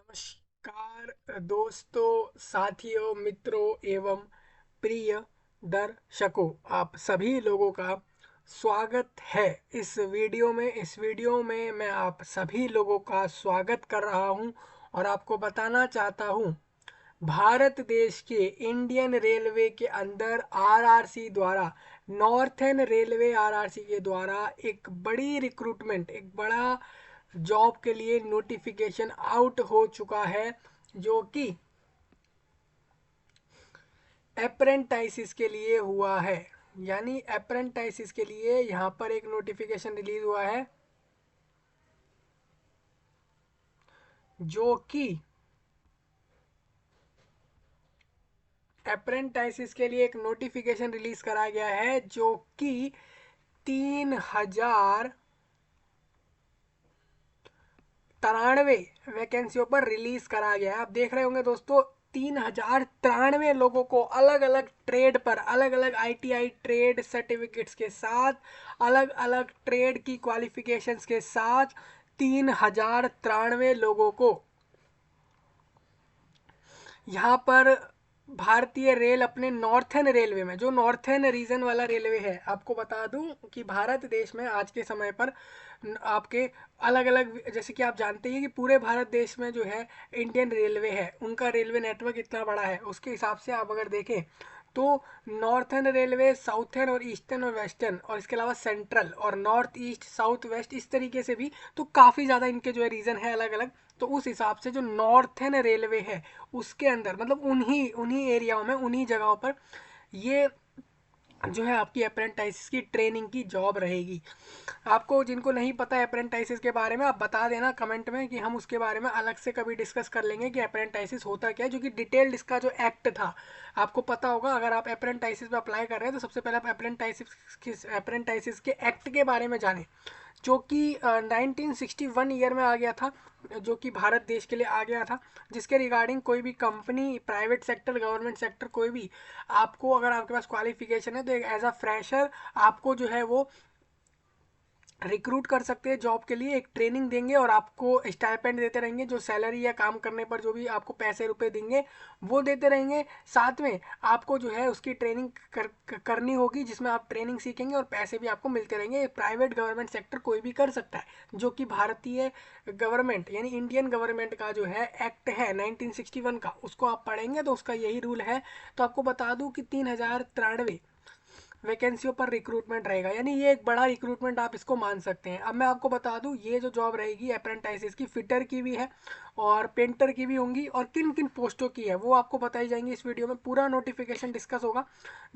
नमस्कार दोस्तों, साथियों, मित्रों एवं प्रिय दर्शकों, आप सभी लोगों का स्वागत है इस वीडियो में मैं आप सभी लोगों का स्वागत कर रहा हूं और आपको बताना चाहता हूं भारत देश के इंडियन रेलवे के अंदर आरआरसी द्वारा नॉर्थर्न रेलवे आरआरसी के द्वारा एक बड़ी रिक्रूटमेंट, एक बड़ा जॉब के लिए नोटिफिकेशन आउट हो चुका है, जो कि अप्रेंटाइसिस के लिए हुआ है। यानी अप्रेंटाइसिस के लिए यहाँ पर एक नोटिफिकेशन रिलीज हुआ है, जो कि अप्रेंटाइसिस के लिए एक नोटिफिकेशन रिलीज करा गया है, जो कि 3093 वैकेंसियों पर रिलीज करा गया है। आप देख रहे होंगे दोस्तों, 3093 लोगों को अलग अलग ट्रेड पर, अलग अलग आईटीआई ट्रेड सर्टिफिकेट्स के साथ, अलग अलग ट्रेड की क्वालिफिकेशंस के साथ 3093 लोगों को यहाँ पर भारतीय रेल अपने नॉर्थर्न रेलवे में, जो नॉर्थर्न रीजन वाला रेलवे है, आपको बता दूं कि भारत देश में आज के समय पर आपके अलग अलग, जैसे कि आप जानते हैं कि पूरे भारत देश में जो है इंडियन रेलवे है, उनका रेलवे नेटवर्क इतना बड़ा है, उसके हिसाब से आप अगर देखें तो नॉर्थर्न रेलवे साउथर्न और ईस्टर्न और वेस्टर्न और इसके अलावा सेंट्रल और नॉर्थ ईस्ट साउथ वेस्ट, इस तरीके से भी तो काफ़ी ज़्यादा इनके जो है रीजन है अलग अलग। तो उस हिसाब से जो नॉर्थर्न रेलवे है उसके अंदर, मतलब उन्हीं उन्हीं एरियाओं में, उन्हीं जगहों पर ये जो है आपकी अप्रेंटाइसिस की ट्रेनिंग की जॉब रहेगी। आपको जिनको नहीं पता है अप्रेंटाइसिस के बारे में, आप बता देना कमेंट में कि हम उसके बारे में अलग से कभी डिस्कस कर लेंगे कि अप्रेंटाइसिस होता क्या है, जो कि डिटेल्ड इसका जो एक्ट था आपको पता होगा। अगर आप अप्रेंटाइसिस में अप्लाई कर रहे हैं तो सबसे पहले आप अप्रेंटाइसिस के एक्ट के बारे में जानें, जो कि 1961 ईयर में आ गया था, जो कि भारत देश के लिए आ गया था, जिसके रिगार्डिंग कोई भी company, private sector, government sector, कोई भी आपको, अगर आपके पास क्वालिफिकेशन है तो एक एज अ फ्रेशर आपको जो है वो रिक्रूट कर सकते हैं जॉब के लिए, एक ट्रेनिंग देंगे और आपको स्टाइपेंड देते रहेंगे, जो सैलरी या काम करने पर जो भी आपको पैसे रुपए देंगे वो देते रहेंगे। साथ में आपको जो है उसकी ट्रेनिंग करनी होगी, जिसमें आप ट्रेनिंग सीखेंगे और पैसे भी आपको मिलते रहेंगे। प्राइवेट गवर्नमेंट सेक्टर कोई भी कर सकता है, जो कि भारतीय गवर्नमेंट यानी इंडियन गवर्नमेंट का जो है एक्ट है 1961 का, उसको आप पढ़ेंगे तो उसका यही रूल है। तो आपको बता दूं कि 3093 वैकेंसियों पर रिक्रूटमेंट रहेगा, यानी ये एक बड़ा रिक्रूटमेंट आप इसको मान सकते हैं। अब मैं आपको बता दूं, ये जो जॉब रहेगी अप्रेंटाइसिस की, फिटर की भी है और पेंटर की भी होंगी, और किन किन पोस्टों की है वो आपको बताई जाएंगी इस वीडियो में। पूरा नोटिफिकेशन डिस्कस होगा,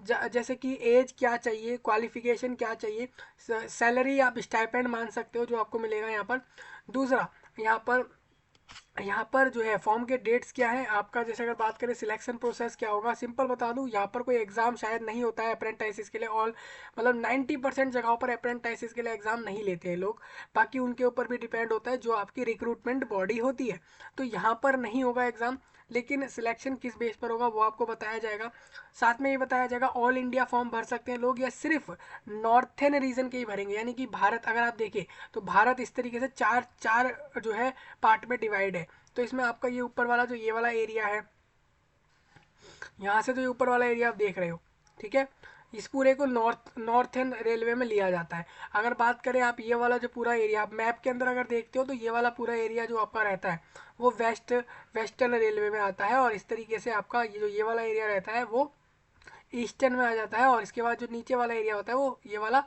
जैसे कि एज क्या चाहिए, क्वालिफिकेशन क्या चाहिए, सैलरी आप स्टाइपेंड मान सकते हो जो आपको मिलेगा यहाँ पर। दूसरा, यहाँ पर जो है फॉर्म के डेट्स क्या है आपका, जैसे अगर बात करें सिलेक्शन प्रोसेस क्या होगा, सिंपल बता दूं, यहाँ पर कोई एग्जाम शायद नहीं होता है अप्रेंटाइसिस के लिए। ऑल मतलब 90% जगहों पर अप्रेंटाइसिस के लिए एग्जाम नहीं लेते हैं लोग, बाकी उनके ऊपर भी डिपेंड होता है जो आपकी रिक्रूटमेंट बॉडी होती है। तो यहाँ पर नहीं होगा एग्जाम, लेकिन सिलेक्शन किस बेस पर होगा वो आपको बताया जाएगा। साथ में ये बताया जाएगा ऑल इंडिया फॉर्म भर सकते हैं लोग या सिर्फ नॉर्थर्न रीजन के ही भरेंगे, यानी कि भारत, अगर आप देखें तो भारत इस तरीके से चार चार जो है पार्ट में डिवाइड है। तो इसमें आपका ये ऊपर वाला जो ये वाला एरिया है, यहाँ से जो ये ऊपर वाला एरिया आप देख रहे हो, ठीक है, इस पूरे को नॉर्थर्न रेलवे में लिया जाता है। अगर बात करें आप ये वाला जो पूरा एरिया आप मैप के अंदर अगर देखते हो, तो ये वाला पूरा एरिया जो आपका रहता है वो वेस्टर्न रेलवे में आता है, और इस तरीके से आपका ये जो ये वाला एरिया रहता है वो ईस्टर्न में आ जाता है, और इसके बाद जो नीचे वाला एरिया होता है वो ये वाला,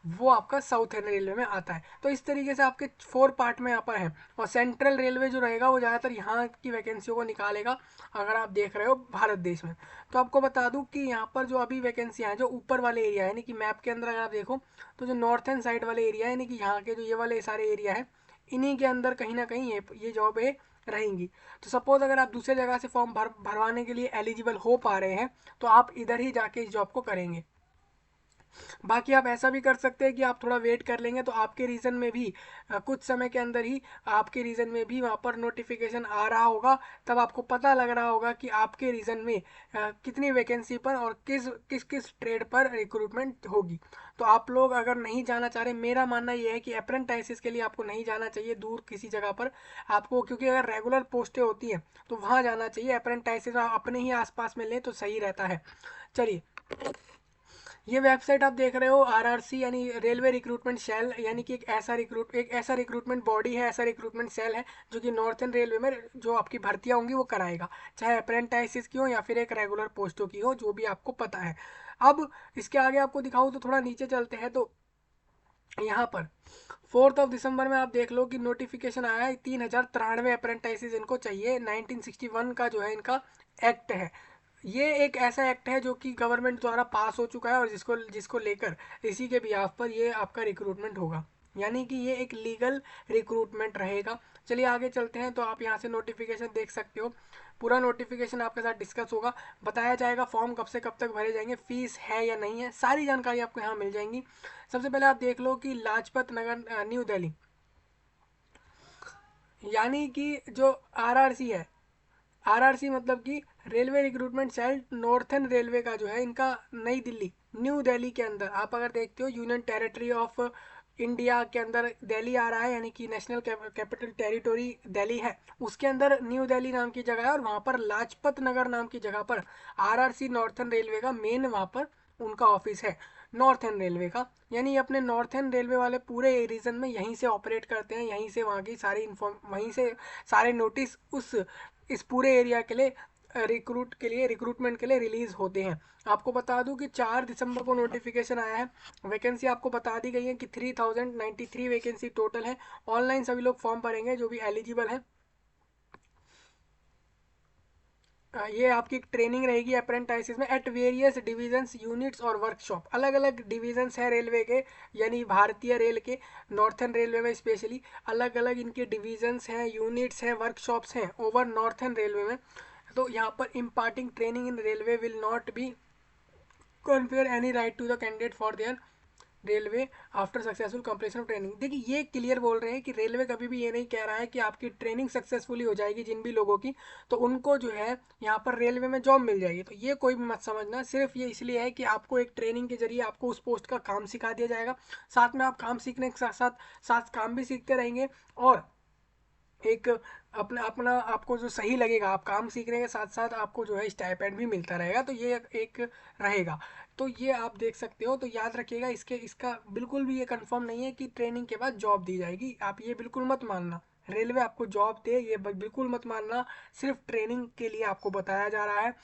वो आपका साउथर्न रेलवे में आता है। तो इस तरीके से आपके 4 पार्ट में यहाँ पर है, और सेंट्रल रेलवे जो रहेगा वो ज़्यादातर यहाँ की वैकेंसियों को निकालेगा, अगर आप देख रहे हो भारत देश में। तो आपको बता दूं कि यहाँ पर जो अभी वैकेंसियाँ हैं, जो ऊपर वाले एरिया है, यानी कि मैप के अंदर अगर आप देखो तो जो नॉर्थर्न साइड वाले एरिया है, यानी कि यहाँ के जो ये वाले सारे एरिया है, इन्हीं के अंदर कहीं ना कहीं ये जॉब रहेंगी। तो सपोज अगर आप दूसरे जगह से फॉर्म भरवाने के लिए एलिजिबल हो पा रहे हैं, तो आप इधर ही जाके इस जॉब को करेंगे। बाकी आप ऐसा भी कर सकते हैं कि आप थोड़ा वेट कर लेंगे तो आपके रीजन में भी कुछ समय के अंदर ही आपके रीजन में भी वहाँ पर नोटिफिकेशन आ रहा होगा। तब आपको पता लग रहा होगा कि आपके रीजन में कितनी वैकेंसी पर और किस किस किस ट्रेड पर रिक्रूटमेंट होगी। तो आप लोग अगर नहीं जाना चाह रहे, मेरा मानना यह है कि अप्रेंटिस के लिए आपको नहीं जाना चाहिए दूर किसी जगह पर आपको, क्योंकि अगर रेगुलर पोस्टें होती हैं तो वहाँ जाना चाहिए। अप्रेंटिस अपने ही आसपास में लें तो सही रहता है। चलिए, ये वेबसाइट आप देख रहे हो आरआरसी यानी रेलवे रिक्रूटमेंट सेल, यानी कि एक ऐसा रिक्रूटमेंट बॉडी है, ऐसा रिक्रूटमेंट सेल है जो कि नॉर्थन रेलवे में जो आपकी भर्तियां होंगी वो कराएगा, चाहे अप्रेंटिस की हो या फिर एक रेगुलर पोस्टों की हो, जो भी आपको पता है। अब इसके आगे आपको दिखाऊं तो थोड़ा नीचे चलते हैं, तो यहाँ पर 4 दिसंबर में आप देख लो कि नोटिफिकेशन आया है 3093 अप्रेंटिस इनको चाहिए। 1961 का जो है इनका एक्ट है। ये एक ऐसा एक्ट है जो कि गवर्नमेंट द्वारा पास हो चुका है और जिसको जिसको लेकर इसी के बिहाफ पर ये आपका रिक्रूटमेंट होगा, यानी कि ये एक लीगल रिक्रूटमेंट रहेगा। चलिए आगे चलते हैं, तो आप यहाँ से नोटिफिकेशन देख सकते हो। पूरा नोटिफिकेशन आपके साथ डिस्कस होगा, बताया जाएगा फॉर्म कब से कब तक भरे जाएंगे, फीस है या नहीं है, सारी जानकारी आपको यहाँ मिल जाएंगी। सबसे पहले आप देख लो कि लाजपत नगर न्यू दिल्ली, यानी कि जो आरआरसी है, आरआरसी मतलब कि railway recruitment cell northern railway का जो है इनका नई दिल्ली न्यू दिल्ली के अंदर, आप अगर देखते हो यूनियन टेरिटरी ऑफ इंडिया के अंदर दिल्ली आ रहा है, यानी कि नेशनल कैपिटल टेरिटोरी दिल्ली है, उसके अंदर न्यू दिल्ली नाम की जगह है और वहाँ पर लाजपत नगर नाम की जगह पर आरआरसी नॉर्थन रेलवे का मेन वहाँ पर उनका ऑफिस है, नॉर्थन रेलवे का। यानी अपने नॉर्थन रेलवे वाले पूरे रीजन में यहीं से ऑपरेट करते हैं, यहीं से वहाँ की सारी इन्फॉर्म, वहीं से सारे नोटिस उस इस पूरे एरिया के लिए रिक्रूटमेंट के लिए रिलीज होते हैं। आपको बता दूं कि 4 दिसंबर को नोटिफिकेशन आया है। वैकेंसी आपको बता दी गई है कि 3093 वैकेंसी टोटल है। ऑनलाइन सभी लोग फॉर्म भरेंगे जो भी एलिजिबल है। ये आपकी ट्रेनिंग रहेगी अप्रेंटिस में एट वेरियस डिविजन्स यूनिट्स और वर्कशॉप, अलग अलग डिविजन्स हैं रेलवे के, यानी भारतीय रेल के नॉर्थन रेलवे में स्पेशली अलग अलग इनके डिविजन्स हैं, यूनिट्स हैं, वर्कशॉप्स हैं ओवर नॉर्थन रेलवे में। तो यहाँ पर imparting training in railway will not be confer any right to the candidate for their railway after successful completion of training. देखिए ये क्लियर बोल रहे हैं कि रेलवे कभी भी ये नहीं कह रहा है कि आपकी ट्रेनिंग सक्सेसफुली हो जाएगी जिन भी लोगों की तो उनको जो है यहाँ पर रेलवे में जॉब मिल जाएगी, तो ये कोई भी मत समझना, सिर्फ ये इसलिए है कि आपको एक ट्रेनिंग के जरिए आपको उस पोस्ट का काम सिखा दिया जाएगा। साथ में आप काम सीखने के साथ साथ साथ काम भी सीखते रहेंगे और एक अपना अपना आपको जो सही लगेगा, आप काम सीखने के साथ साथ आपको जो है स्टाइपेंड भी मिलता रहेगा, तो ये एक रहेगा। तो ये आप देख सकते हो, तो याद रखिएगा इसका बिल्कुल भी ये कंफर्म नहीं है कि ट्रेनिंग के बाद जॉब दी जाएगी, आप ये बिल्कुल मत मानना रेलवे आपको जॉब दे, ये बिल्कुल मत मानना, सिर्फ ट्रेनिंग के लिए आपको बताया जा रहा है।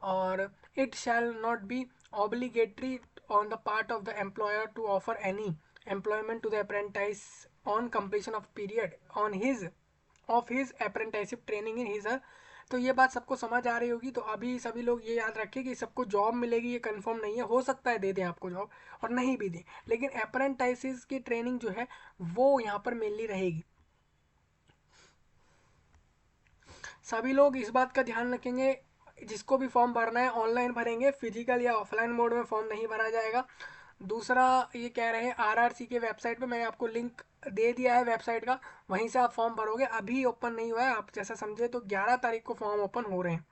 और it shall not be obligatory on the part of the employer to offer any employment to the apprentice on completion of period on his of his apprenticeship training in his. तो ये बात सबको समझ आ रही होगी। तो अभी सभी लोग ये याद रखें कि सबको जॉब मिलेगी ये कंफर्म नहीं है, हो सकता है दे दें आपको जॉब और नहीं भी दें, लेकिन अप्रेंटिस की ट्रेनिंग जो है वो यहाँ पर मेनली रहेगी। सभी लोग इस बात का ध्यान रखेंगे, जिसको भी फॉर्म भरना है ऑनलाइन भरेंगे, फिजिकल या ऑफलाइन मोड में फॉर्म नहीं भरा जाएगा। दूसरा ये कह रहे हैं आरआरसी के वेबसाइट पे मैंने आपको लिंक दे दिया है वेबसाइट का, वहीं से आप फॉर्म भरोगे, अभी ओपन नहीं हुआ है, आप जैसा समझे तो 11 तारीख को फॉर्म ओपन हो रहे हैं।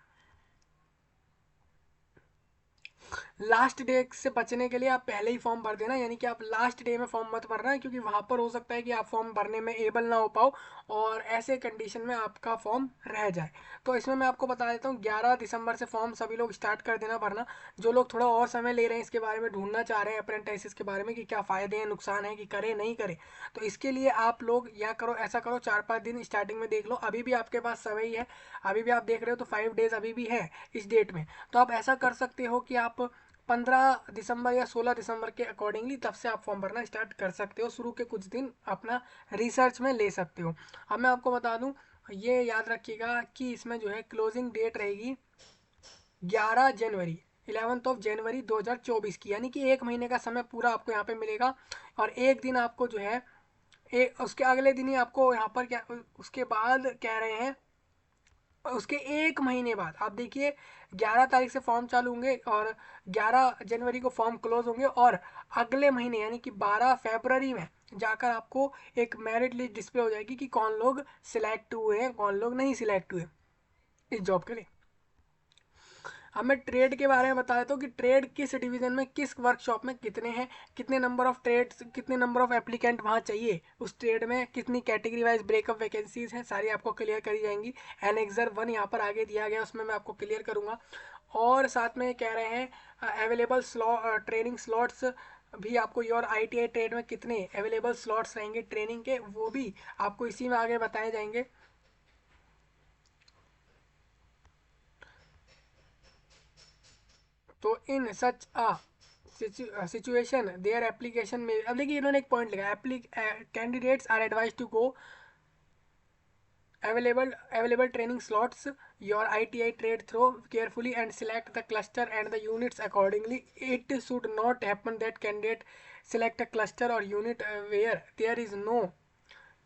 लास्ट डे से बचने के लिए आप पहले ही फॉर्म भर देना, यानी कि आप लास्ट डे में फॉर्म मत भरना है, क्योंकि वहां पर हो सकता है कि आप फॉर्म भरने में एबल ना हो पाओ और ऐसे कंडीशन में आपका फॉर्म रह जाए। तो इसमें मैं आपको बता देता हूँ 11 दिसंबर से फॉर्म सभी लोग स्टार्ट कर देना भरना। जो लोग थोड़ा और समय ले रहे हैं इसके बारे में, ढूंढना चाह रहे हैं अप्रेंटिस के बारे में कि क्या फ़ायदे हैं नुकसान है, कि करें नहीं करें, तो इसके लिए आप लोग या करो ऐसा करो 4-5 दिन स्टार्टिंग में देख लो, अभी भी आपके पास समय ही है, अभी भी आप देख रहे हो तो 5 डेज अभी भी है इस डेट में। तो आप ऐसा कर सकते हो कि आप 15 दिसंबर या 16 दिसंबर के अकॉर्डिंगली तब से आप फॉर्म भरना स्टार्ट कर सकते हो, शुरू के कुछ दिन अपना रिसर्च में ले सकते हो। अब मैं आपको बता दूं, ये याद रखिएगा कि इसमें जो है क्लोजिंग डेट रहेगी 11 जनवरी, 11 जनवरी 2024 की, यानी कि 1 महीने का समय पूरा आपको यहाँ पे मिलेगा। और एक दिन आपको जो है उसके अगले दिन ही आपको यहाँ पर क्या उसके बाद कह रहे हैं उसके एक महीने बाद आप देखिए 11 तारीख से फॉर्म चालू होंगे और 11 जनवरी को फॉर्म क्लोज होंगे, और अगले महीने यानी कि 12 फरवरी में जाकर आपको एक मेरिट लिस्ट डिस्प्ले हो जाएगी कि कौन लोग सिलेक्ट हुए हैं, कौन लोग नहीं सिलेक्ट हुए इस जॉब के लिए। अब मैं ट्रेड के बारे में बता देता हूँ कि ट्रेड किस डिवीजन में, किस वर्कशॉप में कितने हैं, कितने नंबर ऑफ ट्रेड्स, कितने नंबर ऑफ एप्लीकेंट वहाँ चाहिए उस ट्रेड में, कितनी कैटेगरी वाइज ब्रेकअप वैकेंसीज हैं, सारी आपको क्लियर करी जाएंगी। एनेक्सर 1 यहाँ पर आगे दिया गया, उसमें मैं आपको क्लियर करूँगा। और साथ में कह रहे हैं अवेलेबल ट्रेनिंग स्लॉट्स भी आपको, योर ITI ट्रेड में कितने अवेलेबल स्लॉट्स रहेंगे ट्रेनिंग के, वो भी आपको इसी में आगे बताए जाएंगे। तो in such a situation there application में, अब देखिए इन्होंने एक पॉइंट लिखा, candidates are advise to go available training slots your ITI trade through carefully and select the cluster and the units accordingly. It should not happen that candidate select a cluster or unit where there is no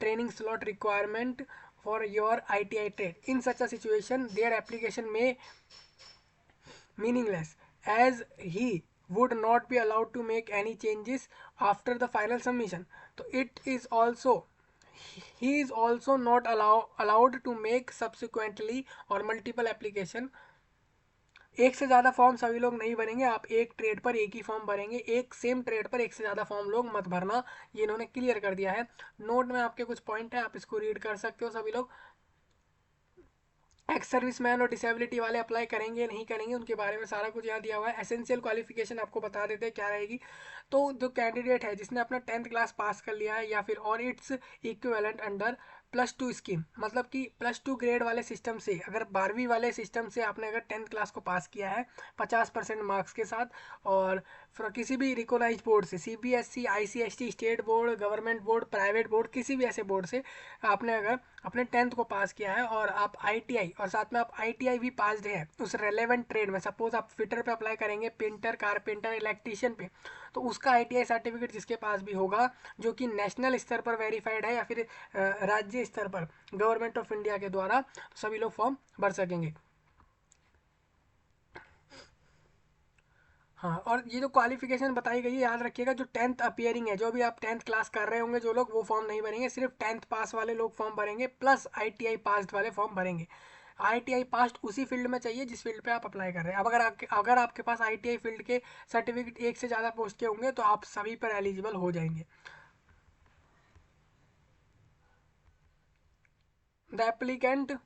training slot requirement for your ITI trade. In such a situation their application may meaningless, as he would not be allowed to make any changes after the final submission. So it is also, he is also not allowed to make subsequently or multiple application. एक से ज़्यादा form सभी लोग नहीं भरेंगे, आप एक trade पर एक ही फॉर्म भरेंगे, एक सेम ट्रेड पर एक से ज़्यादा फॉर्म लोग मत भरना, ये इन्होंने क्लियर कर दिया है। नोट में आपके कुछ पॉइंट है, आप इसको रीड कर सकते हो सभी लोग। एक्स सर्विसमैन और डिसेबिलिटी वाले अप्लाई करेंगे नहीं करेंगे उनके बारे में सारा कुछ यहाँ दिया हुआ है। एसेंशियल क्वालिफिकेशन आपको बता देते हैं क्या रहेगी। तो जो कैंडिडेट है जिसने अपना 10th क्लास पास कर लिया है या फिर और इट्स इक्विवेलेंट अंडर +2 स्कीम, मतलब कि +2 ग्रेड वाले सिस्टम से, अगर 12वीं वाले सिस्टम से आपने अगर 10th क्लास को पास किया है 50% मार्क्स के साथ, और किसी भी रिकोगनाइज बोर्ड से, CBSE, ICST, state board, government board, private board, किसी भी ऐसे बोर्ड से आपने अगर अपने 10th को पास किया है और आप ITI और साथ में आप ITI भी पास है उस रेलेवेंट ट्रेड में, सपोज आप फिटर पे अप्लाई करेंगे, पेंटर, कारपेंटर, इलेक्ट्रीशियन पे, तो उसका ITI सर्टिफिकेट जिसके पास भी होगा जो कि नेशनल स्तर पर वेरीफाइड है या फिर राज्य स्तर पर गवर्नमेंट ऑफ इंडिया के द्वारा, तो सभी लोग फॉर्म भर सकेंगे। हाँ, और ये जो क्वालिफिकेशन बताई गई है याद रखिएगा, जो 10th अपियरिंग है, जो भी आप 10th क्लास कर रहे होंगे जो लोग, वो फॉर्म नहीं भरेंगे, सिर्फ 10th पास वाले लोग फॉर्म भरेंगे, प्लस ITI पास्ड वाले फॉर्म भरेंगे। ITI पास्ड उसी फील्ड में चाहिए जिस फील्ड पे आप अप्लाई कर रहे हैं। अब अगर आपके पास ITI फील्ड के सर्टिफिकेट एक से ज़्यादा पोस्ट के होंगे तो आप सभी पर एलिजिबल हो जाएंगे। The applicant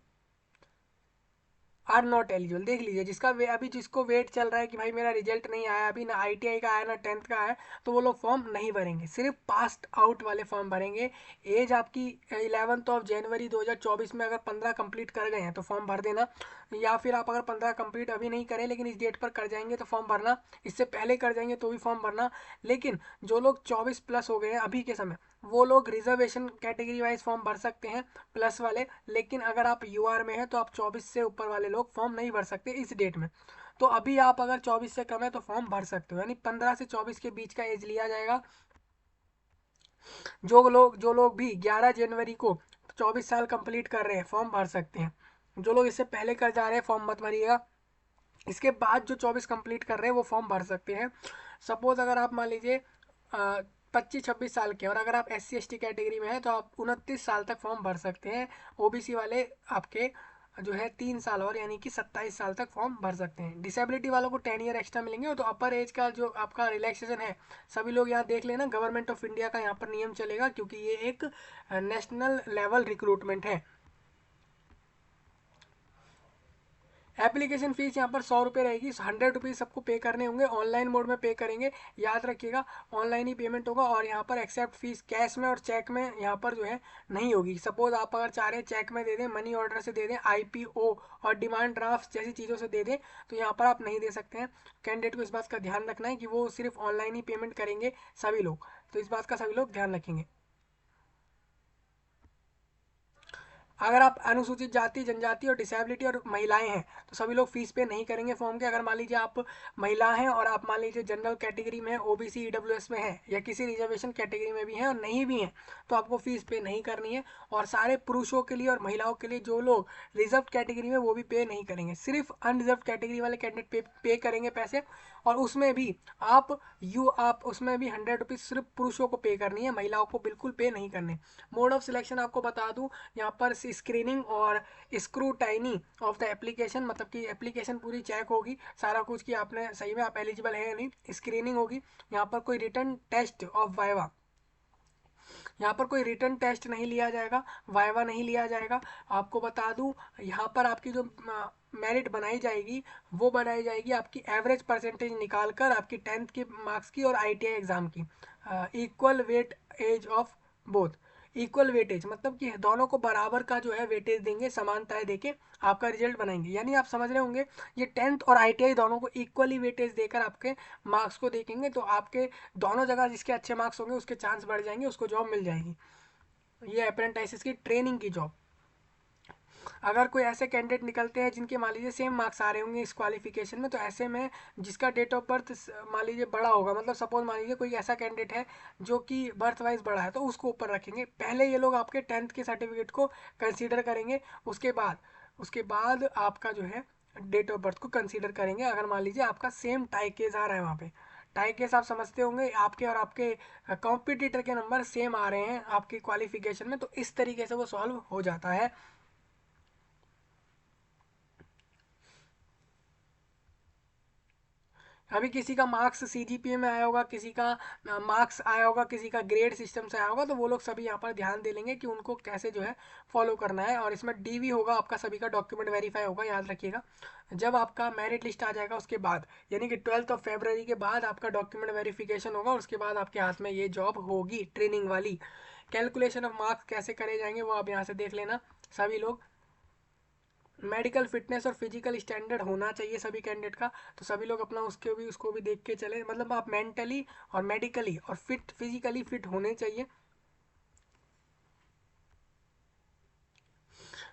are not eligible, देख लीजिए जिसका अभी जिसको वेट चल रहा है कि भाई मेरा रिजल्ट नहीं आया अभी, ना ITI का आया ना 10th का आया, तो वो लोग फॉर्म नहीं भरेंगे, सिर्फ पास्ट आउट वाले फॉर्म भरेंगे। एज आपकी 11 जनवरी 2024 में अगर 15 कंप्लीट कर गए हैं तो फॉर्म भर देना, या फिर आप अगर 15 कंप्लीट अभी नहीं करें लेकिन इस डेट पर कर जाएंगे तो फॉर्म भरना, इससे पहले कर जाएंगे तो भी फॉर्म भरना। लेकिन जो लोग 24+ हो गए हैं अभी के समय, वो लोग रिजर्वेशन कैटेगरी वाइज फॉर्म भर सकते हैं प्लस वाले, लेकिन अगर आप UR में हैं तो आप 24 से ऊपर वाले लोग फॉर्म नहीं भर सकते इस डेट में। तो अभी आप अगर 24 से कम है तो फॉर्म भर सकते हो, यानी 15 से 24 के बीच का एज लिया जाएगा। जो लोग भी 11 जनवरी को 24 साल कंप्लीट कर रहे हैं फॉर्म भर सकते हैं। जो लोग इससे पहले कर जा रहे हैं फॉर्म मत भरिएगा, इसके बाद जो 24 कंप्लीट कर रहे हैं वो फॉर्म भर सकते हैं। सपोज अगर आप मान लीजिए 25-26 साल के, और अगर आप SC ST कैटेगरी में है तो आप 29 साल तक फॉर्म भर सकते हैं। OBC वाले आपके जो है 3 साल और, यानी कि 27 साल तक फॉर्म भर सकते हैं। डिसेबिलिटी वालों को 10 ईयर एक्स्ट्रा मिलेंगे। तो अपर एज का जो आपका रिलैक्सेशन है सभी लोग यहाँ देख लेना, गवर्नमेंट ऑफ इंडिया का यहाँ पर नियम चलेगा क्योंकि ये एक नेशनल लेवल रिक्रूटमेंट है। एप्लीकेशन फीस यहाँ पर 100 रुपये रहेगी, 100 रुपीज़ सबको पे करने होंगे, ऑनलाइन मोड में पे करेंगे, याद रखिएगा ऑनलाइन ही पेमेंट होगा। और यहाँ पर एक्सेप्ट फीस कैश में और चेक में यहाँ पर जो है नहीं होगी। सपोज आप अगर चाह रहे हैं चेक में दे दें, मनी ऑर्डर से दे दें, IPO और डिमांड ड्राफ्ट जैसी चीज़ों से दे दें, तो यहाँ पर आप नहीं दे सकते हैं। कैंडिडेट को इस बात का ध्यान रखना है कि वो सिर्फ ऑनलाइन ही पेमेंट करेंगे सभी लोग, तो इस बात का सभी लोग ध्यान रखेंगे। अगर आप अनुसूचित जाति, जनजाति और डिसेबिलिटी और महिलाएं हैं तो सभी लोग फीस पे नहीं करेंगे फॉर्म के। अगर मान लीजिए आप महिला हैं और आप मान लीजिए जनरल कैटेगरी में, ओबीसी, ईडब्ल्यूएस में है या किसी रिजर्वेशन कैटेगरी में भी हैं और नहीं भी हैं तो आपको फीस पे नहीं करनी है। और सारे पुरुषों के लिए और महिलाओं के लिए जो लोग रिजर्व कैटेगरी में, वो भी पे नहीं करेंगे। सिर्फ अनरिजर्व कैटेगरी वाले कैंडिडेट पे करेंगे पैसे। और उसमें भी आप उसमें भी 100 रुपीज़ सिर्फ पुरुषों को पे करनी है, महिलाओं को बिल्कुल पे नहीं करने। मोड ऑफ सिलेक्शन आपको बता दूं, यहाँ पर स्क्रीनिंग और स्क्रूटाइनी ऑफ द एप्लीकेशन, मतलब कि एप्लीकेशन पूरी चेक होगी सारा कुछ कि आपने सही में आप एलिजिबल है या नहीं। स्क्रीनिंग होगी, यहाँ पर कोई रिटर्न टेस्ट ऑफ वाइवा, यहाँ पर कोई रिटर्न टेस्ट नहीं लिया जाएगा, वाइवा नहीं लिया जाएगा। आपको बता दूं, यहाँ पर आपकी जो मेरिट बनाई जाएगी वो बनाई जाएगी आपकी एवरेज परसेंटेज निकाल कर, आपकी 10th के मार्क्स की और आईटीआई एग्जाम की। Equal weightage of both, equal weightage मतलब कि दोनों को बराबर का जो है वेटेज देंगे, समानताएं देके आपका रिजल्ट बनाएंगे। यानी आप समझ रहे होंगे, ये 10th और आईटीआई दोनों को इक्वली वेटेज देकर आपके मार्क्स को देखेंगे, तो आपके दोनों जगह जिसके अच्छे मार्क्स होंगे उसके चांस बढ़ जाएंगे, उसको जॉब मिल जाएगी। ये अप्रेंटिस की ट्रेनिंग की जॉब। अगर कोई ऐसे कैंडिडेट निकलते हैं जिनके मान लीजिए सेम मार्क्स आ रहे होंगे इस क्वालिफिकेशन में, तो ऐसे में जिसका डेट ऑफ बर्थ मान लीजिए बड़ा होगा, मतलब सपोज मान लीजिए कोई ऐसा कैंडिडेट है जो कि बर्थ वाइज बड़ा है, तो उसको ऊपर रखेंगे। पहले ये लोग आपके 10th के सर्टिफिकेट को कंसीडर करेंगे, उसके बाद आपका जो है डेट ऑफ बर्थ को कंसीडर करेंगे। अगर मान लीजिए आपका सेम टाई केस आ रहा है, वहाँ पे टाई केस आप समझते होंगे, आपके और आपके कॉम्पिटिटर के नंबर सेम आ रहे हैं आपकी क्वालिफिकेशन में, तो इस तरीके से वो सॉल्व हो जाता है। अभी किसी का मार्क्स सीजीपीए में आया होगा, किसी का मार्क्स आया होगा, किसी का ग्रेड सिस्टम से आया होगा, तो वो लोग सभी यहाँ पर ध्यान दे लेंगे कि उनको कैसे जो है फॉलो करना है। और इसमें डीवी होगा, आपका सभी का डॉक्यूमेंट वेरीफाई होगा, याद रखिएगा। जब आपका मेरिट लिस्ट आ जाएगा उसके बाद, यानी कि 12 फरवरी के बाद आपका डॉक्यूमेंट वेरिफिकेशन होगा, उसके बाद आपके हाथ में ये जॉब होगी ट्रेनिंग वाली। कैलकुलेशन ऑफ मार्क्स कैसे करे जाएंगे वो आप यहाँ से देख लेना सभी लोग। मेडिकल फिटनेस और फिजिकल स्टैंडर्ड होना चाहिए सभी कैंडिडेट का, तो सभी लोग अपना उसको भी देख के चले, मतलब आप मेंटली और मेडिकली और फिजिकली फिट होने चाहिए।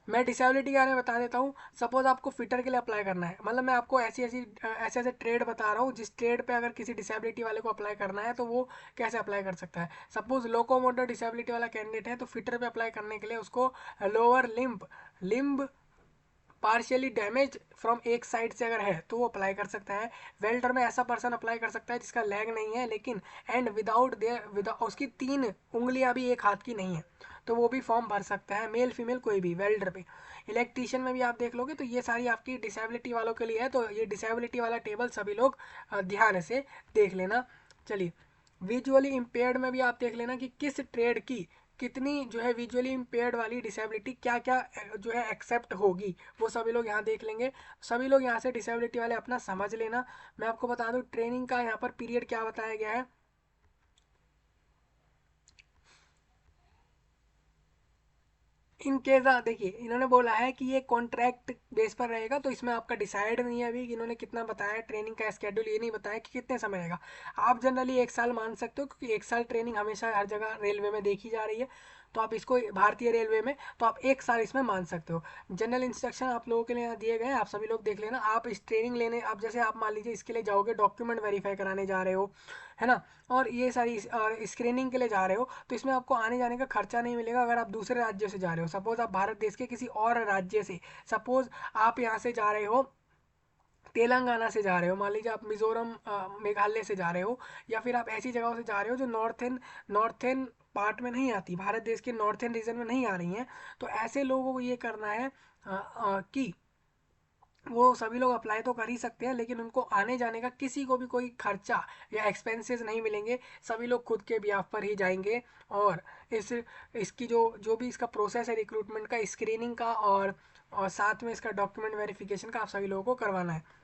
मैं डिसेबिलिटी के बारे में बता देता हूँ। सपोज आपको फिटर के लिए अप्लाई करना है, मतलब मैं आपको ऐसे ऐसे ट्रेड बता रहा हूँ, जिस ट्रेड पे अगर किसी डिसेबिलिटी वाले को अप्लाई करना है तो वो कैसे अप्लाई कर सकता है। सपोज लोकोमोटर डिसेबिलिटी वाला कैंडिडेट है, तो फिटर पे अप्लाई करने के लिए उसको lower limb partially damage from एक साइड से अगर है तो वो अप्लाई कर सकता है। वेल्डर में ऐसा पर्सन अप्लाई कर सकता है जिसका लेग नहीं है लेकिन एंड विदाउट उसकी 3 उंगलियां भी एक हाथ की नहीं है, तो वो भी फॉर्म भर सकता है, मेल फीमेल कोई भी वेल्डर पे। इलेक्ट्रीशियन में भी आप देख लोगे तो ये सारी आपकी डिसेबिलिटी वालों के लिए है, तो ये डिसेबिलिटी वाला टेबल सभी लोग ध्यान से देख लेना। चलिए, विजुअली इम्पेयर्ड में भी आप देख लेना कि किस ट्रेड की कितनी जो है विजुअली इम्पेयर्ड वाली डिसेबिलिटी क्या क्या जो है एक्सेप्ट होगी, वो सभी लोग यहाँ देख लेंगे। सभी लोग यहाँ से डिसेबिलिटी वाले अपना समझ लेना। मैं आपको बता दूँ ट्रेनिंग का यहाँ पर पीरियड क्या बताया गया है। इन केस देखिए, इन्होंने बोला है कि ये कॉन्ट्रैक्ट बेस पर रहेगा, तो इसमें आपका डिसाइड नहीं है अभी कि इन्होंने कितना बताया है। ट्रेनिंग का स्केड्यूल ये नहीं बताया कि कितने समय रहेगा। आप जनरली 1 साल मान सकते हो, क्योंकि 1 साल ट्रेनिंग हमेशा हर जगह रेलवे में देखी जा रही है, तो आप इसको भारतीय रेलवे में तो आप 1 साल इसमें मान सकते हो। जनरल इंस्ट्रक्शन आप लोगों के लिए यहाँ दिए गए हैं, आप सभी लोग देख लेना। आप इस ट्रेनिंग लेने, आप जैसे आप मान लीजिए इसके लिए जाओगे, डॉक्यूमेंट वेरीफाई कराने जा रहे हो, है ना, और ये सारी स्क्रीनिंग के लिए जा रहे हो, तो इसमें आपको आने जाने का खर्चा नहीं मिलेगा। अगर आप दूसरे राज्य से जा रहे हो, सपोज आप भारत देश के किसी और राज्य से, सपोज आप यहाँ से जा रहे हो तेलंगाना से जा रहे हो, मान लीजिए आप मिजोरम मेघालय से जा रहे हो, या फिर आप ऐसी जगहों से जा रहे हो जो नॉर्थन पार्ट में नहीं आती, भारत देश के नॉर्थन रीजन में नहीं आ रही हैं, तो ऐसे लोगों को ये करना है कि वो सभी लोग अप्लाई तो कर ही सकते हैं, लेकिन उनको आने जाने का किसी को भी कोई खर्चा या एक्सपेंसेस नहीं मिलेंगे, सभी लोग खुद के बिहाफ पर ही जाएंगे। और इस इसकी जो भी इसका प्रोसेस है रिक्रूटमेंट का, स्क्रीनिंग का और साथ में इसका डॉक्यूमेंट वेरिफिकेशन का आप सभी लोगों को करवाना है।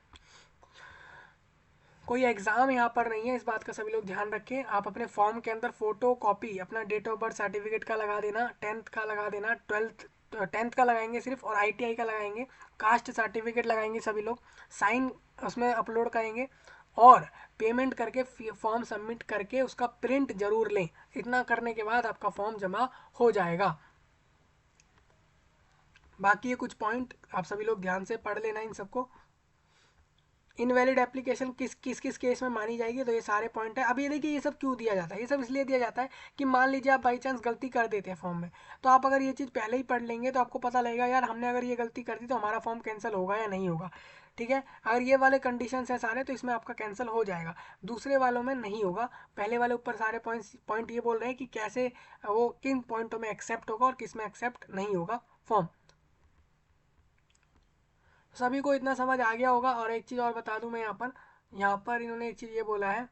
कोई एग्ज़ाम यहाँ पर नहीं है, इस बात का सभी लोग ध्यान रखें। आप अपने फॉर्म के अंदर फोटो कॉपी अपना डेट ऑफ बर्थ सर्टिफिकेट का लगा देना, 10th का लगा देना, 10th का लगाएंगे सिर्फ, और आईटीआई का लगाएंगे, कास्ट सर्टिफिकेट लगाएंगे सभी लोग, साइन उसमें अपलोड करेंगे, और पेमेंट करके फॉर्म सबमिट करके उसका प्रिंट जरूर लें। इतना करने के बाद आपका फॉर्म जमा हो जाएगा। बाकी ये कुछ पॉइंट आप सभी लोग ध्यान से पढ़ लेना इन सबको। इनवैलिड एप्लीकेशन किस किस किस केस में मानी जाएगी, तो ये सारे पॉइंट है। अब ये देखिए ये सब क्यों दिया जाता है, ये सब इसलिए दिया जाता है कि मान लीजिए आप बाई चांस गलती कर देते हैं फॉर्म में, तो आप अगर ये चीज़ पहले ही पढ़ लेंगे तो आपको पता लगेगा यार हमने अगर ये गलती कर दी तो हमारा फॉर्म कैंसिल होगा या नहीं होगा। ठीक है, अगर ये वाले कंडीशन है सारे तो इसमें आपका कैंसिल हो जाएगा, दूसरे वालों में नहीं होगा। पहले वाले ऊपर सारे पॉइंट ये बोल रहे हैं कि कैसे वो किन पॉइंटों में एक्सेप्ट होगा और किस में एक्सेप्ट नहीं होगा फॉर्म। सभी को इतना समझ आ गया होगा। और एक चीज़ और बता दूं मैं यहाँ पर इन्होंने एक चीज़ ये बोला है,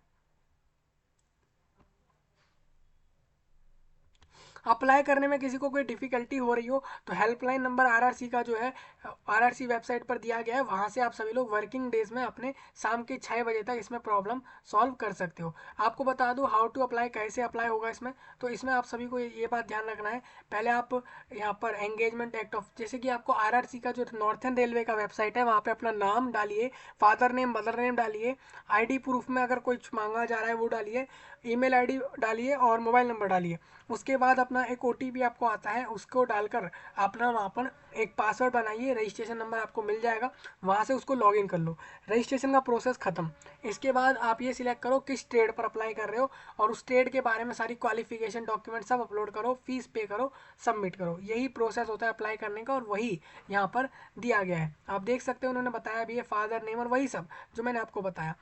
अप्लाई करने में किसी को कोई डिफिकल्टी हो रही हो तो हेल्पलाइन नंबर आरआरसी का जो है आरआरसी वेबसाइट पर दिया गया है, वहाँ से आप सभी लोग वर्किंग डेज में अपने शाम के 6 बजे तक इसमें प्रॉब्लम सॉल्व कर सकते हो। आपको बता दूं हाउ टू अप्लाई, कैसे अप्लाई होगा इसमें, तो इसमें आप सभी को ये बात ध्यान रखना है। पहले आप यहाँ पर एंगेजमेंट एक्ट ऑफ, जैसे कि आपको आरआरसी का जो नॉर्थन रेलवे का वेबसाइट है वहाँ पे अपना नाम डालिए, फादर नेम मदर नेम डालिए, आईडी प्रूफ में अगर कुछ मांगा जा रहा है वो डालिए, ईमेल आईडी डालिए और मोबाइल नंबर डालिए। उसके बाद अपना एक ओटीपी आपको आता है उसको डालकर अपना वहाँ पर एक पासवर्ड बनाइए, रजिस्ट्रेशन नंबर आपको मिल जाएगा, वहाँ से उसको लॉगिन कर लो, रजिस्ट्रेशन का प्रोसेस खत्म। इसके बाद आप ये सिलेक्ट करो किस ट्रेड पर अप्लाई कर रहे हो और उस ट्रेड के बारे में सारी क्वालिफिकेशन डॉक्यूमेंट सब अपलोड करो, फीस पे करो, सबमिट करो। यही प्रोसेस होता है अप्लाई करने का और वही यहाँ पर दिया गया है। आप देख सकते हो उन्होंने बताया भी है फादर नेम और वही सब जो मैंने आपको बताया।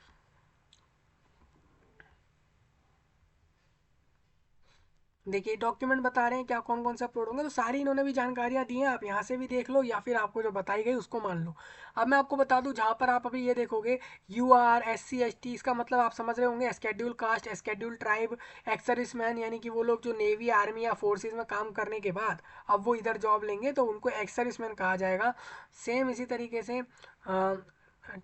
देखिए डॉक्यूमेंट बता रहे हैं क्या कौन कौन से अपलोड होंगे, तो सारी इन्होंने भी जानकारियां दी हैं, आप यहाँ से भी देख लो या फिर आपको जो बताई गई उसको मान लो। अब मैं आपको बता दूं जहाँ पर आप अभी ये देखोगे UR SC ST, इसका मतलब आप समझ रहे होंगे schedule caste, schedule tribe, ex service man, यानी कि वो लोग जो नेवी आर्मी या फोर्सेज में काम करने के बाद अब वो इधर जॉब लेंगे तो उनको एक्स सर्विस मैन कहा जाएगा। सेम इसी तरीके से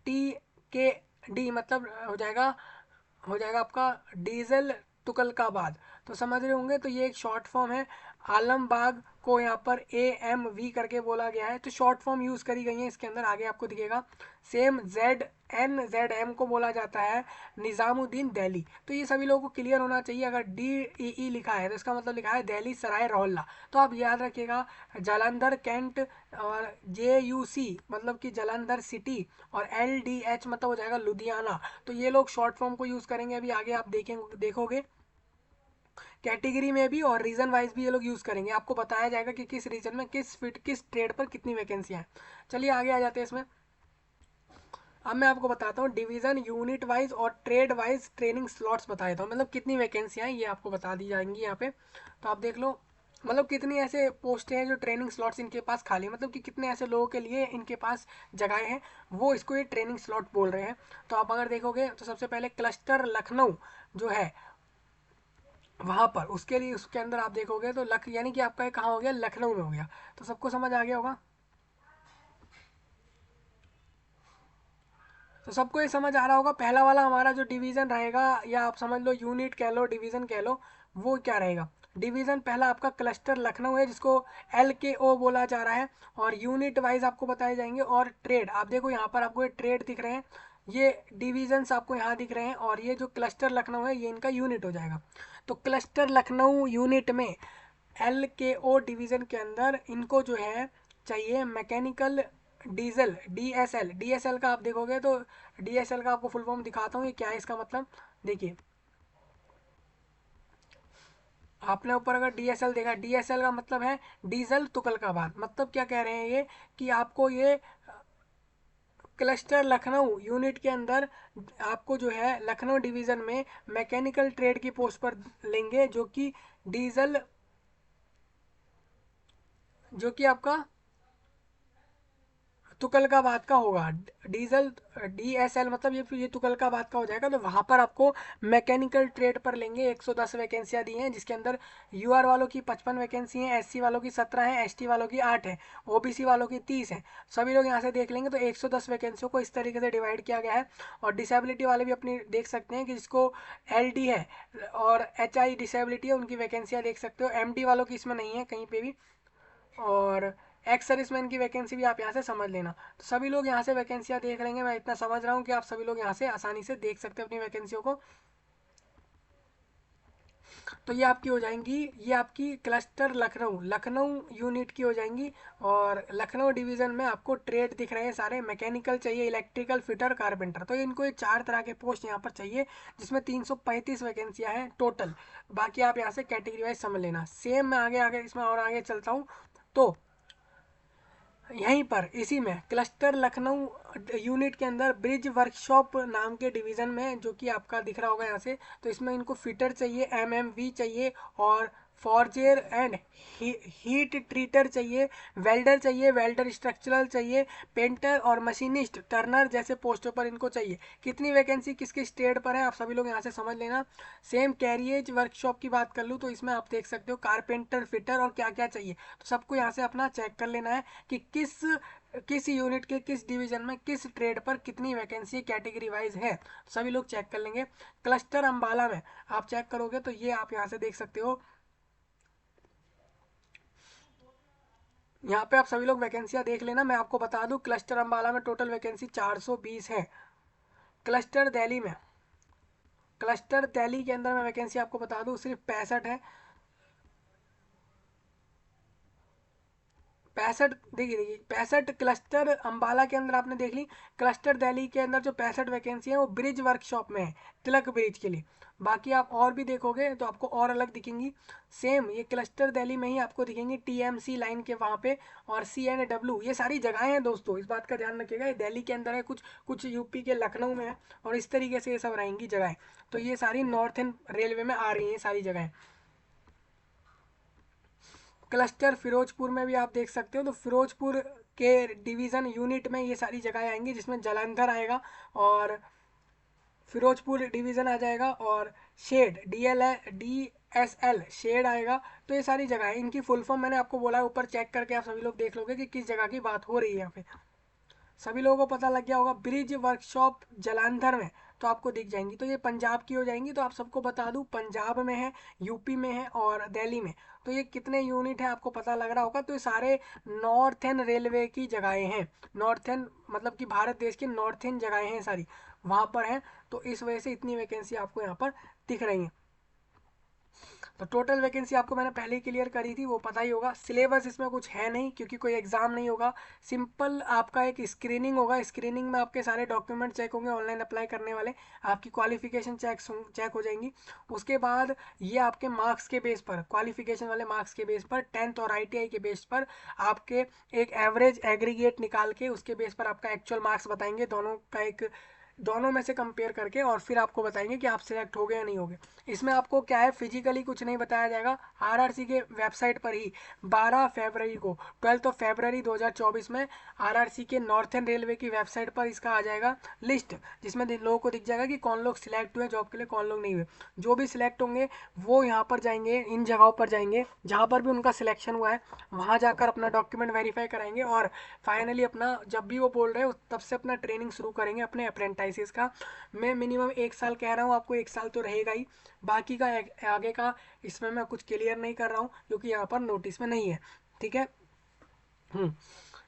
TKD मतलब हो जाएगा आपका डीजल तुगलकाबाद, तो समझ रहे होंगे। तो ये एक शॉर्ट फॉर्म है। आलमबाग को यहाँ पर AMV करके बोला गया है, तो शॉर्ट फॉर्म यूज़ करी गई है इसके अंदर, आगे आपको दिखेगा। सेम ZNZM को बोला जाता है निज़ामुद्दीन दिल्ली। तो ये सभी लोगों को क्लियर होना चाहिए, अगर DEE लिखा है तो इसका मतलब लिखा है दिल्ली सराय रोहिल्ला, तो आप याद रखिएगा। जालंधर कैंट और JUC मतलब कि जालंधर सिटी और LDH मतलब हो जाएगा लुधियाना, तो ये लोग शॉर्ट फॉर्म को यूज़ करेंगे। अभी आगे आप देखोगे कैटेगरी में भी और रीजन वाइज भी ये लोग यूज़ करेंगे, आपको बताया जाएगा कि किस रीजन में किस ट्रेड पर कितनी वैकेंसियाँ हैं। चलिए आगे आ जाते हैं इसमें। अब मैं आपको बताता हूँ डिवीजन यूनिट वाइज और ट्रेड वाइज ट्रेनिंग स्लॉट्स बता देता हूँ, मतलब कितनी वैकेंसियाँ हैं ये आपको बता दी जाएंगी यहाँ पे। तो आप देख लो मतलब कितनी ऐसे पोस्टें हैं जो ट्रेनिंग स्लॉट्स इनके पास खाली, मतलब कि कितने ऐसे लोगों के लिए इनके पास जगह हैं, वो इसको ये ट्रेनिंग स्लॉट बोल रहे हैं। तो आप अगर देखोगे तो सबसे पहले क्लस्टर लखनऊ जो है वहाँ पर, उसके लिए उसके अंदर आप देखोगे तो यानी कि आपका ये कहाँ हो गया, लखनऊ में हो गया। तो सबको समझ आ गया होगा। तो सबको ये समझ आ रहा होगा पहला वाला हमारा जो डिवीज़न रहेगा, या आप समझ लो यूनिट कह लो डिवीज़न कह लो, वो क्या रहेगा। डिवीज़न पहला आपका क्लस्टर लखनऊ है जिसको LKO बोला जा रहा है, और यूनिट वाइज आपको बताए जाएंगे। और ट्रेड आप देखो यहाँ पर आपको ये ट्रेड दिख रहे हैं, ये डिवीजन्स आपको यहाँ दिख रहे हैं, और ये जो क्लस्टर लखनऊ है ये इनका यूनिट हो जाएगा। तो क्लस्टर लखनऊ यूनिट में LKO डिवीज़न के अंदर इनको जो है चाहिए मैकेनिकल डीजल DSL का आप देखोगे तो DSL का आपको फुल फॉर्म दिखाता हूँ ये क्या है इसका मतलब। देखिए आपने ऊपर अगर DSL देखा, DSL का मतलब है डीजल तुगलकाबाद, मतलब क्या कह रहे हैं ये कि आपको ये क्लस्टर लखनऊ यूनिट के अंदर आपको जो है लखनऊ डिवीज़न में मैकेनिकल ट्रेड की पोस्ट पर लेंगे, डीजल जो कि आपका तुगलकाबाद का होगा। डीजल DSL मतलब ये तुगलकाबाद का हो जाएगा। तो वहाँ पर आपको मैकेनिकल ट्रेड पर लेंगे, 110 वैकेंसियाँ दी हैं जिसके अंदर UR वालों की 55 वैकेंसी हैं, SC वालों की 17 हैं, ST वालों की 8 है, OBC वालों की 30 है। सभी लोग यहाँ से देख लेंगे तो 110 वैकेंसियों को इस तरीके से डिवाइड किया गया है। और डिसेबिलिटी वाले भी अपनी देख सकते हैं कि जिसको LD है और HI डिसेबिलिटी है उनकी वैकेंसियाँ देख सकते हो, MD वालों की इसमें नहीं है कहीं पे भी। और एक्स सर्विसमैन की वैकेंसी भी आप यहाँ से समझ लेना। तो सभी लोग यहाँ से वैकेंसियाँ देख लेंगे, मैं इतना समझ रहा हूँ कि आप सभी लोग यहाँ से आसानी से देख सकते हैं अपनी वैकेंसियों को। तो ये आपकी हो जाएंगी, ये आपकी क्लस्टर लखनऊ लखनऊ यूनिट की हो जाएंगी। और लखनऊ डिवीज़न में आपको ट्रेड दिख रहे हैं सारे, मैकेनिकल चाहिए, इलेक्ट्रिकल, फिटर, कारपेंटर। तो इनको ये 4 तरह के पोस्ट यहाँ पर चाहिए, जिसमें 335 वैकेंसियाँ हैं टोटल। बाकी आप यहाँ से कैटेगरी वाइज समझ लेना। सेम मैं आगे आगे इसमें और आगे चलता हूँ। तो यहीं पर इसी में क्लस्टर लखनऊ यूनिट के अंदर ब्रिज वर्कशॉप नाम के डिवीज़न में, जो कि आपका दिख रहा होगा यहाँ से, तो इसमें इनको फिटर चाहिए, एमएमवी चाहिए, और फॉर्जेर एंड हीट ट्रीटर चाहिए, वेल्डर चाहिए, वेल्डर स्ट्रक्चरल चाहिए, पेंटर और मशीनिस्ट टर्नर जैसे पोस्टों पर इनको चाहिए। कितनी वैकेंसी किस किस ट्रेड पर है आप सभी लोग यहाँ से समझ लेना। सेम कैरियज वर्कशॉप की बात कर लूँ तो इसमें आप देख सकते हो कारपेंटर, फिटर और क्या क्या चाहिए, तो सबको यहाँ से अपना चेक कर लेना है कि किस किस यूनिट के किस डिवीजन में किस ट्रेड पर कितनी वैकेंसी कैटेगरी वाइज है, तो सभी लोग चेक कर लेंगे। क्लस्टर अंबाला में आप चेक करोगे तो ये आप यहाँ से देख सकते हो, यहाँ पे आप सभी लोग वैकेंसियाँ देख लेना। मैं आपको बता दूं क्लस्टर अंबाला में टोटल वैकेंसी 420 है। क्लस्टर दिल्ली में, क्लस्टर दिल्ली के अंदर मैं वैकेंसी आपको बता दूं सिर्फ 65 है। 65, देखिए 65 क्लस्टर अंबाला के अंदर आपने देख ली। क्लस्टर दिल्ली के अंदर जो 65 वैकेंसी है वो ब्रिज वर्कशॉप में है, तिलक ब्रिज के लिए। बाकी आप और भी देखोगे तो आपको और अलग दिखेंगी। सेम ये क्लस्टर दिल्ली में ही आपको दिखेंगी टीएमसी लाइन के वहाँ पे, और CNW, ये सारी जगहें हैं दोस्तों, इस बात का ध्यान रखिएगा। ये दिल्ली के अंदर है, कुछ कुछ यूपी के लखनऊ में है, और इस तरीके से ये सब रहेंगी जगहें। तो ये सारी नॉर्थन रेलवे में आ रही हैं सारी जगहें। क्लस्टर फिरोजपुर में भी आप देख सकते हो, तो फिरोजपुर के डिवीज़न यूनिट में ये सारी जगह आएंगी, जिसमें जालंधर आएगा और फिरोजपुर डिवीज़न आ जाएगा, और शेड DSL शेड आएगा। तो ये सारी जगह है, इनकी फुल फॉर्म मैंने आपको बोला है, ऊपर चेक करके आप सभी लोग देख लोगे कि किस जगह की बात हो रही है यहाँ पे। सभी लोगों को पता लग गया होगा, ब्रिज वर्कशॉप जालंधर में तो आपको दिख जाएंगी। तो ये पंजाब की हो जाएंगी। तो आप सबको बता दूं पंजाब में है, यूपी में है और दिल्ली में। तो ये कितने यूनिट है आपको पता लग रहा होगा। तो ये सारे नॉर्थन रेलवे की जगहें हैं, नॉर्थन मतलब कि भारत देश की नॉर्थन जगहें हैं सारी, वहाँ पर हैं। तो इस वजह से इतनी वैकेंसी आपको यहाँ पर दिख रही हैं। तो टोटल वैकेंसी आपको मैंने पहले ही क्लियर करी थी, वो पता ही होगा। सिलेबस इसमें कुछ है नहीं, क्योंकि कोई एग्जाम नहीं होगा। सिंपल आपका एक स्क्रीनिंग होगा, स्क्रीनिंग में आपके सारे डॉक्यूमेंट चेक होंगे, ऑनलाइन अप्लाई करने वाले, आपकी क्वालिफिकेशन चेक हो जाएंगी। उसके बाद ये आपके मार्क्स के बेस पर, क्वालिफिकेशन वाले मार्क्स के बेस पर, 10th और ITI के बेस पर आपके एक एवरेज एग्रीगेट निकाल के उसके बेस पर आपका एक्चुअल मार्क्स बताएंगे, दोनों का एक, दोनों में से कंपेयर करके, और फिर आपको बताएंगे कि आप सिलेक्ट हो गए या नहीं हो गए। इसमें आपको क्या है, फिजिकली कुछ नहीं बताया जाएगा। RRC के वेबसाइट पर ही 12 फरवरी को, 12 फरवरी 2024 में RRC के नॉर्थन रेलवे की वेबसाइट पर इसका आ जाएगा लिस्ट, जिसमें लोगों को दिख जाएगा कि कौन लोग सिलेक्ट हुए जॉब के लिए, कौन लोग नहीं हुए। जो भी सिलेक्ट होंगे वो यहाँ पर जाएंगे, इन जगहों पर जाएंगे जहाँ पर भी उनका सिलेक्शन हुआ है, वहाँ जाकर अपना डॉक्यूमेंट वेरीफाई कराएंगे, और फाइनली अपना जब भी वो बोल रहे हो तब से अपना ट्रेनिंग शुरू करेंगे अपने अप्रेंटाइसिस का। मैं मिनिमम 1 साल कह रहा हूँ आपको, 1 साल तो रहेगा ही, बाकी का आगे का इसमें मैं कुछ क्लियर नहीं कर रहा हूँ, क्योंकि यहाँ पर नोटिस में नहीं है। ठीक है।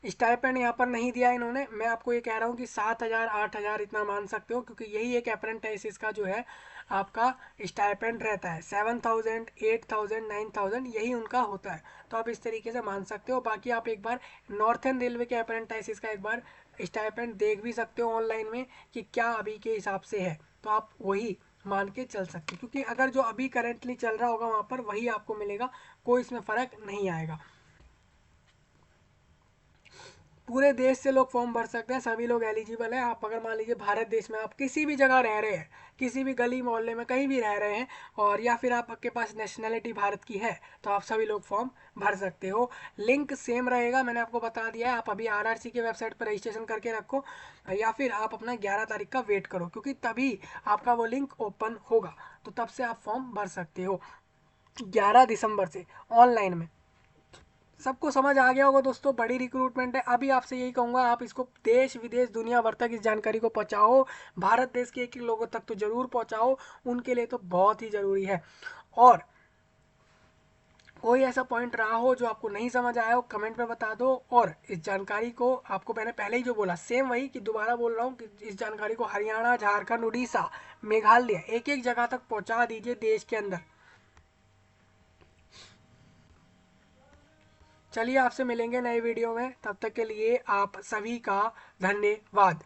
स्टाइपेंड यहाँ पर नहीं दिया इन्होंने। मैं आपको ये कह रहा हूँ कि 7,000 8,000 इतना मान सकते हो, क्योंकि यही एक अप्रेंटिस का जो है आपका स्टाइपेंड रहता है। 7,000 8,000 9,000 यही उनका होता है। तो आप इस तरीके से मान सकते हो। बाकी आप एक बार नॉर्थन रेलवे के अप्रेंटिस का एक बार स्टाइपेंड देख भी सकते हो ऑनलाइन में कि क्या अभी के हिसाब से है, तो आप वही मान के चल सकते, क्योंकि अगर जो अभी करेंटली चल रहा होगा वहाँ पर वही आपको मिलेगा, कोई इसमें फ़र्क नहीं आएगा। पूरे देश से लोग फॉर्म भर सकते हैं, सभी लोग एलिजिबल हैं। आप अगर मान लीजिए भारत देश में आप किसी भी जगह रह रहे हैं, किसी भी गली मोहल्ले में कहीं भी रह रहे हैं, और या फिर आपके पास नेशनैलिटी भारत की है, तो आप सभी लोग फॉर्म भर सकते हो। लिंक सेम रहेगा, मैंने आपको बता दिया है। आप अभी RRC के वेबसाइट पर रजिस्ट्रेशन करके रखो, या फिर आप अपना 11 तारीख का वेट करो, क्योंकि तभी आपका वो लिंक ओपन होगा, तो तब से आप फॉर्म भर सकते हो 11 दिसंबर से ऑनलाइन में। सबको समझ आ गया होगा दोस्तों, बड़ी रिक्रूटमेंट है। अभी आपसे यही कहूँगा, आप इसको देश विदेश दुनिया भर तक इस जानकारी को पहुँचाओ, भारत देश के एक एक लोगों तक तो जरूर पहुँचाओ, उनके लिए तो बहुत ही ज़रूरी है। और कोई ऐसा पॉइंट रहा हो जो आपको नहीं समझ आया हो, कमेंट में बता दो। और इस जानकारी को आपको मैंने पहले ही जो बोला सेम वही कि दोबारा बोल रहा हूँ कि इस जानकारी को हरियाणा, झारखंड, उड़ीसा, मेघालय एक एक जगह तक पहुँचा दीजिए देश के अंदर। चलिए आपसे मिलेंगे नए वीडियो में, तब तक के लिए आप सभी का धन्यवाद।